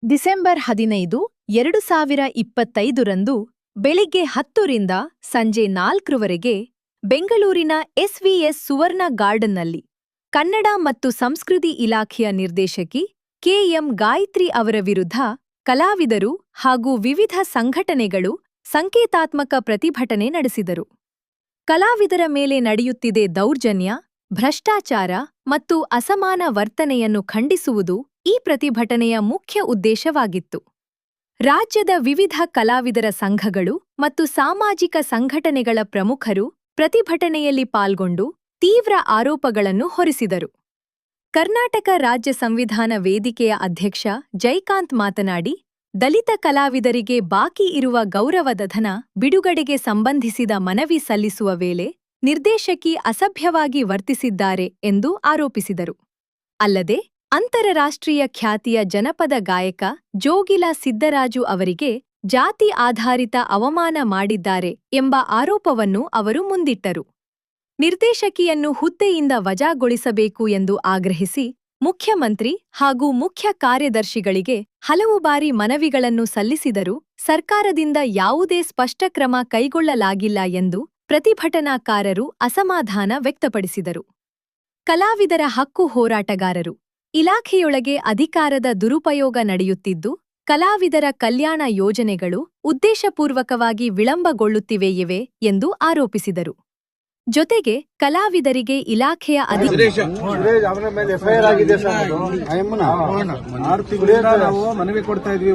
December 15, 2025ರಂದು ಬೆಳಿಗ್ಗೆ 10 ರಿಂದ ಸಂಜೆ 4ವರೆಗೆ ಬೆಂಗಳೂರಿನ ಎಸ್ವಿಎಸ್ ಸುವರ್ಣ ಗಾರ್ಡನ್ನಲ್ಲಿ ಕನ್ನಡ ಮತ್ತು ಸಂಸ್ಕೃತಿ ಇಲಾಖೆಯ ನಿರ್ದೇಶಕಿ ಕೆಎಂ ಗಾಯತ್ರಿ ಅವರ ವಿರುದ್ಧ ಕಲಾವಿದರು ಹಾಗೂ ವಿವಿಧ ಸಂಘಟನೆಗಳು ಸಂಕೇತಾತ್ಮಕ ಪ್ರತಿಭಟನೆ ನಡೆಸಿದರು. ಕಲಾವಿದರ ಮೇಲೆ ನಡೆಯುತ್ತಿದೆ ದೌರ್ಜನ್ಯ, ಭ್ರಷ್ಟಾಚಾರ ಮತ್ತು ಅಸಮಾನ ವರ್ತನೆಯನ್ನು ಖಂಡಿಸುವುದು ಈ ಪ್ರತಿಭಟನೆಯ ಮುಖ್ಯ ಉದ್ದೇಶವಾಗಿತ್ತು. ರಾಜ್ಯದ ವಿವಿಧ ಕಲಾವಿದರ ಸಂಘಗಳು ಮತ್ತು ಸಾಮಾಜಿಕ ಸಂಘಟನೆಗಳ ಪ್ರಮುಖರು ಪ್ರತಿಭಟನೆಯಲ್ಲಿ ಪಾಲ್ಗೊಂಡು ತೀವ್ರ ಆರೋಪಗಳನ್ನು ಹೊರಿಸಿದರು. ಕರ್ನಾಟಕ ರಾಜ್ಯ ಸಂವಿಧಾನ ವೇದಿಕೆಯ ಅಧ್ಯಕ್ಷ ಜೈಕಾಂತ್ ಮಾತನಾಡಿ, ದಲಿತ ಕಲಾವಿದರಿಗೆ ಬಾಕಿ ಇರುವ ಗೌರವಧನ ಬಿಡುಗಡೆಗೆ ಸಂಬಂಧಿಸಿದ ಮನವಿ ಸಲ್ಲಿಸುವ ವೇಳೆ ನಿರ್ದೇಶಕಿ ಅಸಭ್ಯವಾಗಿ ವರ್ತಿಸಿದ್ದಾರೆ ಎಂದು ಆರೋಪಿಸಿದರು. ಅಲ್ಲದೆ ಅಂತರರಾಷ್ಟ್ರೀಯ ಖ್ಯಾತಿಯ ಜನಪದ ಗಾಯಕ ಜೋಗಿಲ ಸಿದ್ದರಾಜು ಅವರಿಗೆ ಜಾತಿ ಆಧಾರಿತ ಅವಮಾನ ಮಾಡಿದ್ದಾರೆ ಎಂಬ ಆರೋಪವನ್ನು ಅವರು ಮುಂದಿಟ್ಟರು. ನಿರ್ದೇಶಕಿಯನ್ನು ಹುದ್ದೆಯಿಂದ ವಜಾಗೊಳಿಸಬೇಕು ಎಂದು ಆಗ್ರಹಿಸಿ ಮುಖ್ಯಮಂತ್ರಿ ಹಾಗೂ ಮುಖ್ಯ ಕಾರ್ಯದರ್ಶಿಗಳಿಗೆ ಹಲವು ಬಾರಿ ಮನವಿಗಳನ್ನು ಸಲ್ಲಿಸಿದರೂ ಸರ್ಕಾರದಿಂದ ಯಾವುದೇ ಸ್ಪಷ್ಟ ಕ್ರಮ ಕೈಗೊಳ್ಳಲಾಗಿಲ್ಲ ಎಂದು ಪ್ರತಿಭಟನಾಕಾರರು ಅಸಮಾಧಾನ ವ್ಯಕ್ತಪಡಿಸಿದರು. ಕಲಾವಿದರ ಹಕ್ಕು ಹೋರಾಟಗಾರರು, ಇಲಾಖೆಯೊಳಗೆ ಅಧಿಕಾರದ ದುರುಪಯೋಗ ನಡೆಯುತ್ತಿದ್ದು, ಕಲಾವಿದರ ಕಲ್ಯಾಣ ಯೋಜನೆಗಳು ಉದ್ದೇಶಪೂರ್ವಕವಾಗಿ ವಿಳಂಬಗೊಳ್ಳುತ್ತಿವೆಯೇ ಎಂದು ಆರೋಪಿಸಿದರು. ಜೊತೆಗೆ ಕಲಾವಿದರಿಗೆ ಇಲಾಖೆಯ ಮನವಿ ಕೊಡ್ತಾ ಇದ್ವಿ,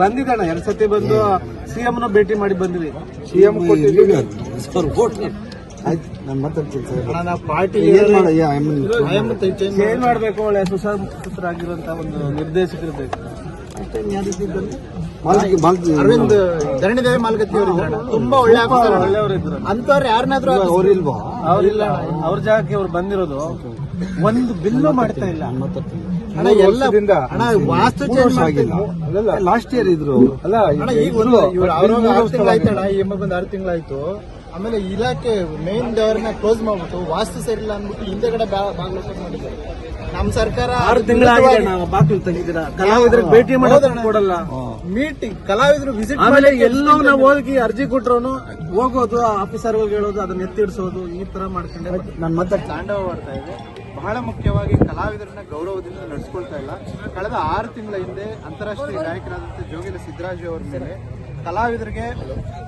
ಬಂದಿದ್ದಾನ 2 ಸತಿ ಬಂದು ಸಿಎಂ ಭೇಟಿ ಮಾಡಿ ಬಂದ್ವಿ. ಸಿಎಂ ಪಾರ್ಟಿ ಚೇಂಜ್ ಮಾಡಬೇಕು, ಒಳ್ಳೆ ಸುಸಂಸ್ಕೃತರಾಗಿರುವಂತಹ ಒಂದು ನಿರ್ದೇಶಕರು ಬೇಕು. ಅರವಿಂದ್ ಧರಣಿದೇವಿ ಮಾಲ್ಗತ್ತಿ ಅವರು ತುಂಬಾ ಒಳ್ಳೆಯವರು ಇದ್ರು. ಅಂತವ್ರು ಯಾರನ್ನಾದ್ರೂ ಅವ್ರಿಲ್ವಾ? ಅವ್ರಿಲ್ಲ. ಅವ್ರ ಜಾಗಕ್ಕೆ ಅವ್ರು ಬಂದಿರೋದು ಒಂದು ಬಿಲ್ಲು ಮಾಡ್ತಾ ಇಲ್ಲ. ವಾಸ್ತು ಚೇಂಜ್ ಆಗಿಲ್ಲ. ಲಾಸ್ಟ್ ಇಯರ್ ಇದ್ರು ಅಲ್ಲ, ಈಗ ಬಂದು 6 ತಿಂಗಳಾಯ್ತು. ಆಮೇಲೆ ಇಲಾಖೆ ಮೇನ್ ಡೋರ್ನ ಕ್ಲೋಸ್ ಮಾಡ್ಬಿಟ್ಟು ವಾಸ್ತು ಸರಿಯಿಲ್ಲ ಅಂದ್ಬಿಟ್ಟು ಹಿಂದೆಗಡೆ ಬಾಗಿಲು ಮಾಡಿದ್ದಾರೆ. ನಮ್ಮ ಸರ್ಕಾರ 6 ತಿಂಗಳಾಗಿದೆ ಬಾಗಿಲು ತೆಗಿದ್ದೀರಾ, ಕಲಾವಿದರಿಗೆ ಭೇಟಿ ಮಾಡೋದು ಕೊಡಲ್ಲ, ಮೀಟಿಂಗ್ ಕಲಾವಿದರು ವಿಸಿಟ್ ಆಮೇಲೆ ಎಲ್ಲೋ ನಾವು ಹೋಗಿ ಅರ್ಜಿ ಕೊಟ್ರು ಹೋಗೋದು, ಆಫೀಸರ್ಗಳಿಗೆ ಹೇಳೋದು, ಅದನ್ನ ಎತ್ತಿಡಿಸೋದು, ಈ ತರ ಮಾಡ್ಕೊಂಡೆ ನನ್ನ ಮತ್ತೆ ತಾಂಡವ ಮಾಡ್ತಾ ಇದೆ. ಬಹಳ ಮುಖ್ಯವಾಗಿ ಕಲಾವಿದರನ್ನ ಗೌರವದಿಂದ ನಡೆಸ್ಕೊಳ್ತಾ ಇಲ್ಲ. ಕಳೆದ 6 ತಿಂಗಳ ಹಿಂದೆ ಅಂತಾರಾಷ್ಟ್ರೀಯ ಗಾಯಕರಾದಂಥ ಜೋಗಿಲ ಸಿದ್ದರಾಜು ಅವರ ಮೇಲೆ ಕಲಾವಿದರಿಗೆ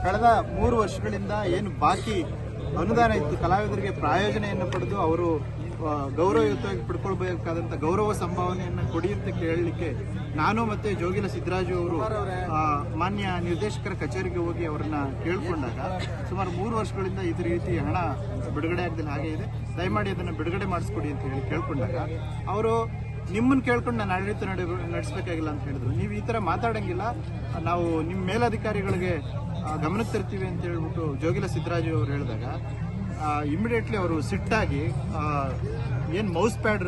ಕಳೆದ 3 ವರ್ಷಗಳಿಂದ ಏನು ಬಾಕಿ ಅನುದಾನ ಇತ್ತು, ಕಲಾವಿದರಿಗೆ ಪ್ರಾಯೋಜನೆಯನ್ನು ಪಡೆದು ಅವರು ಗೌರವಯುತವಾಗಿ ಪಡ್ಕೊಳ್ಬೇಕಾದಂಥ ಗೌರವ ಸಂಭಾವನೆಯನ್ನು ಕೊಡಿ ಅಂತ ಕೇಳಲಿಕ್ಕೆ ನಾನು ಮತ್ತೆ ಜೋಗಿಲ ಸಿದ್ದರಾಜು ಅವರು ಮಾನ್ಯ ನಿರ್ದೇಶಕರ ಕಚೇರಿಗೆ ಹೋಗಿ ಅವರನ್ನ ಕೇಳ್ಕೊಂಡಾಗ ಸುಮಾರು 3 ವರ್ಷಗಳಿಂದ ಇದೇ ರೀತಿ ಹಣ ಬಿಡುಗಡೆ ಆಗದಿಲ್ಲ, ಹಾಗೆ ಇದೆ, ದಯಮಾಡಿ ಅದನ್ನು ಬಿಡುಗಡೆ ಮಾಡಿಸ್ಕೊಡಿ ಅಂತ ಹೇಳಿ ಕೇಳ್ಕೊಂಡಾಗ ಅವರು ನಿಮ್ಮನ್ನು ಕೇಳ್ಕೊಂಡು ನಾನು ಆಡಳಿತ ನಡೆಸಬೇಕಾಗಿಲ್ಲ ಅಂತ ಹೇಳಿದ್ರು. ನೀವು ಈ ಥರ ಮಾತಾಡೋಂಗಿಲ್ಲ, ನಾವು ನಿಮ್ಮ ಮೇಲಧಿಕಾರಿಗಳಿಗೆ ಗಮನಕ್ಕೆ ತರ್ತೀವಿ ಅಂತ ಹೇಳ್ಬಿಟ್ಟು ಜೋಗಿಲ ಸಿದ್ದರಾಜು ಅವರು ಹೇಳಿದಾಗ ಇಮಿಡಿಯೇಟ್ಲಿ ಅವರು ಸಿಟ್ಟಾಗಿ ಏನು ಮೌಸ್ ಪ್ಯಾಡ್